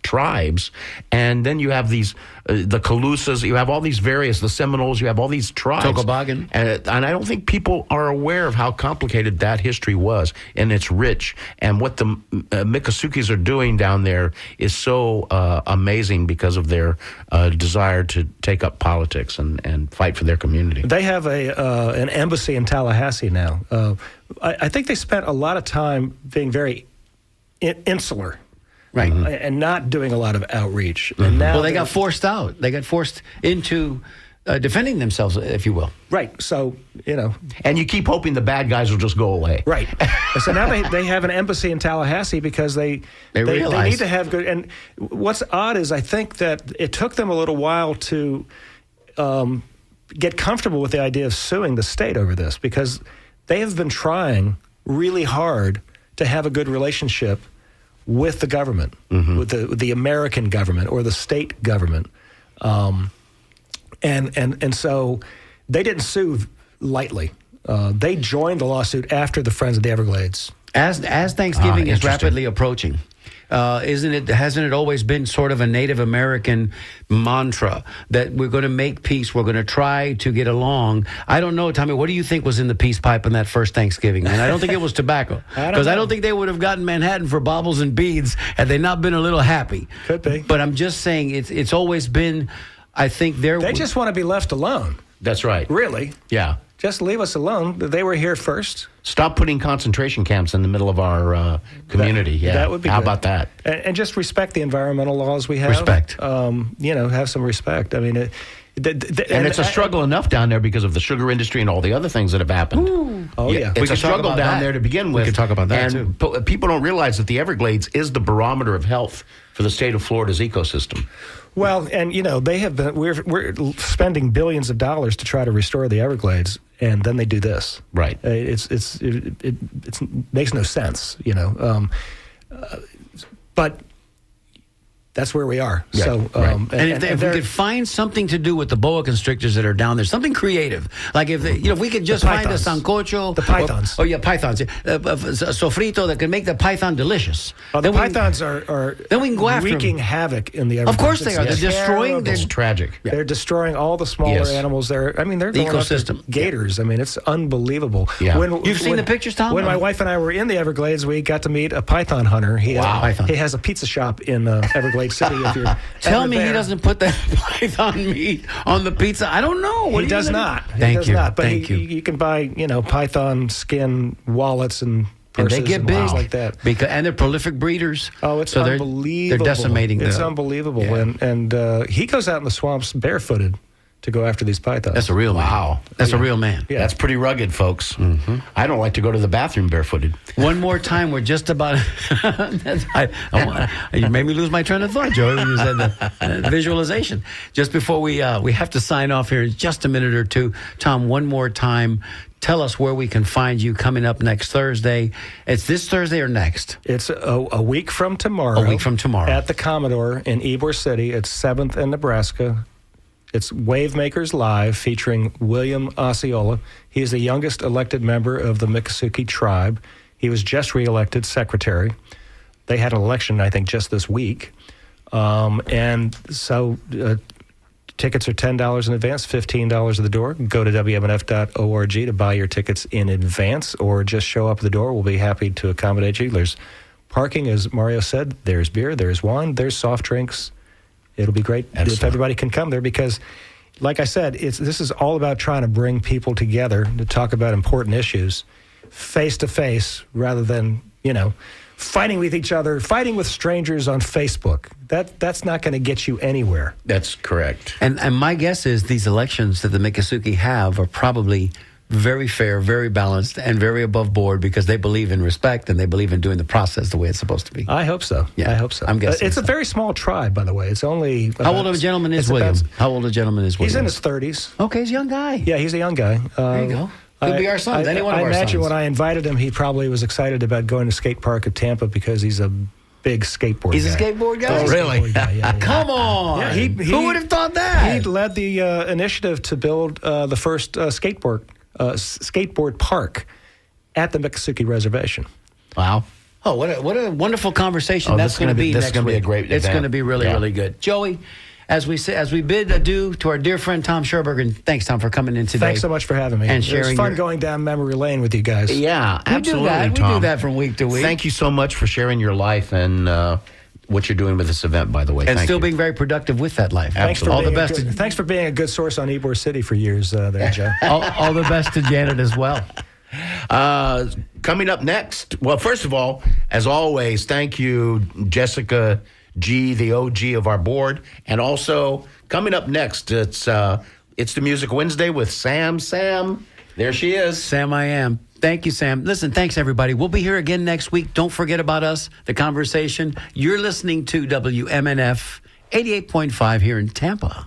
tribes, and then you have these the Calusas, you have all these the Seminoles, you have all these tribes.
Tocobagan.
And I don't think people are aware of how complicated that history was, and it's rich. And what the Miccosukes are doing down there is so amazing because of their desire to take up politics and fight for their community.
They have an embassy in Tallahassee now. I think they spent a lot of time being very insular.
Right.
And not doing a lot of outreach. And now
Well, they got forced out. They got forced into defending themselves, if you will.
Right. So,
And you keep hoping the bad guys will just go away.
right. And so now they have an embassy in Tallahassee because they
realize.
need to have good. And what's odd is I think that it took them a little while to get comfortable with the idea of suing the state over this, because they have been trying really hard to have a good relationship with the government, with the American government or the state government. And so they didn't sue lightly. They joined the lawsuit after the Friends of the Everglades.
As Thanksgiving is
interesting.
rapidly approaching, hasn't it always been sort of a Native American mantra that we're going to make peace, we're going to try to get along? I don't know, Tommy, what do you think was in the peace pipe on that first Thanksgiving? And I don't think it was tobacco, because I don't think they would have gotten Manhattan for baubles and beads had they not been a little happy.
Could be.
But I'm just saying it's always been, I think
They just want to be left alone,
That's right.
really.
Yeah.
Just leave us alone. They were here first.
Stop putting concentration camps in the middle of our community.
That would be
How
good.
about that?
And just respect the environmental laws we have.
Respect.
Have some respect. I mean,
And it's a struggle enough down there because of the sugar industry and all the other things that have happened.
Oh, yeah.
We
It's a
could talk
struggle
about
down
that.
there to begin with.
We could talk about that,
and people don't realize that the Everglades is the barometer of health for the state of Florida's ecosystem.
Well, and they have been. We're spending billions of dollars to try to restore the Everglades, and then they do this.
Right.
It makes no sense, but that's where we are.
Yeah,
So,
right.
And if we could find something to do with the boa constrictors that are down there, something creative, like if we could just find a
pythons.
sancocho,
The pythons.
pythons, a sofrito that can make the python delicious.
the
Then we-
pythons are
then we can go after 'em.
wreaking havoc in the
Of
Everglades.
course they are.
It's
They're destroying.
terrible.
It's tragic.
They're destroying all the smaller
Yes.
animals. They're
The
going after
ecosystem.
gators. I mean, it's unbelievable.
Yeah.
You've seen the pictures, Tom?
When my wife and I were in the Everglades, we got to meet a python hunter.
Wow.
He has a pizza shop in Everglades City. If you're
Tell
ever
me he
there.
doesn't put that python meat on the pizza. I don't know. What
He
are you
does
gonna
not.
do?
He
Thank
does
you.
not. But
Thank you.
you can buy, python skin wallets and
And
purses
they get big
things like that.
and they're prolific breeders.
Oh, it's
so
unbelievable.
They're decimating.
It's unbelievable.
Yeah.
And he goes out in the swamps barefooted to go after these pythons.
That's a real man.
Wow.
That's a real man.
Yeah.
That's pretty rugged, folks. I don't like to go to the bathroom barefooted.
One more time, we're just about. You made me lose my train of thought, Joey, when you said the visualization. Just before we have to sign off here in just a minute or two, Tom, one more time, tell us where we can find you coming up next Thursday. It's this Thursday or next?
It's a week from tomorrow.
A week from tomorrow.
At the Commodore in Ybor City. It's 7th and Nebraska. It's Wavemakers Live featuring William Osceola. He's the youngest elected member of the Miccosukee tribe. He was just reelected secretary. They had an election, I think, just this week. And so tickets are $10 in advance, $15 at the door. Go to WMNF.org to buy your tickets in advance, or just show up at the door. We'll be happy to accommodate you. There's parking, as Mario said. There's beer, there's wine, there's soft drinks. It'll be great if everybody can come there because, like I said, this is all about trying to bring people together to talk about important issues face to face rather than, fighting with each other, fighting with strangers on Facebook. That's not going to get you anywhere.
That's correct.
And my guess is these elections that the Miccosukee have are probably very fair, very balanced, and very above board because they believe in respect and they believe in doing the process the way it's supposed to be.
I hope so.
Yeah,
I hope so.
I'm guessing
It's a
so.
very small tribe, by the way. It's only
How old of a gentleman is
it's
William?
about-
How old a gentleman is William?
He's in his 30s.
Okay, he's a young guy.
Yeah, he's a young guy.
There you go. Could be our sons. Any one of
I
our
imagine
sons.
when I invited him, he probably was excited about going to skate park at Tampa because he's a big skateboard
He's
guy.
a skateboard guy?
He's a
Really?
skateboard guy, yeah.
Come on.
Yeah, he-
Who would have thought that?
He led the initiative to build the first skateboard park at the Miccosukee Reservation.
Wow.
Oh, what a wonderful conversation
Oh,
that's
this is
going to
gonna be-
be
this is
next
gonna be a
week.
great
It's
event.
going to be really,
Yeah.
really good. Joey, as we bid adieu to our dear friend Tom Scherberger, and thanks, Tom, for coming in today.
Thanks so much for having me.
And
It was
sharing
fun
your-
going down memory lane with you guys.
Yeah,
We
absolutely,
do that.
Tom.
We do that from week to week.
Thank you so much for sharing your life and what you're doing with this event, by the way.
And
Thank
still
you.
being very productive with that life.
Thanks for
all the
being
best.
thanks for being a good source on Ybor City for years there, Joe.
all the best to Janet as well.
Coming up next, well, first of all, as always, thank you, Jessica G., the OG of our board. And also, coming up next, it's It's the Music Wednesday with Sam. Sam, there she is.
Sam, I am. Thank you, Sam. Listen, thanks, everybody. We'll be here again next week. Don't forget about us, the conversation. You're listening to WMNF 88.5 here in Tampa.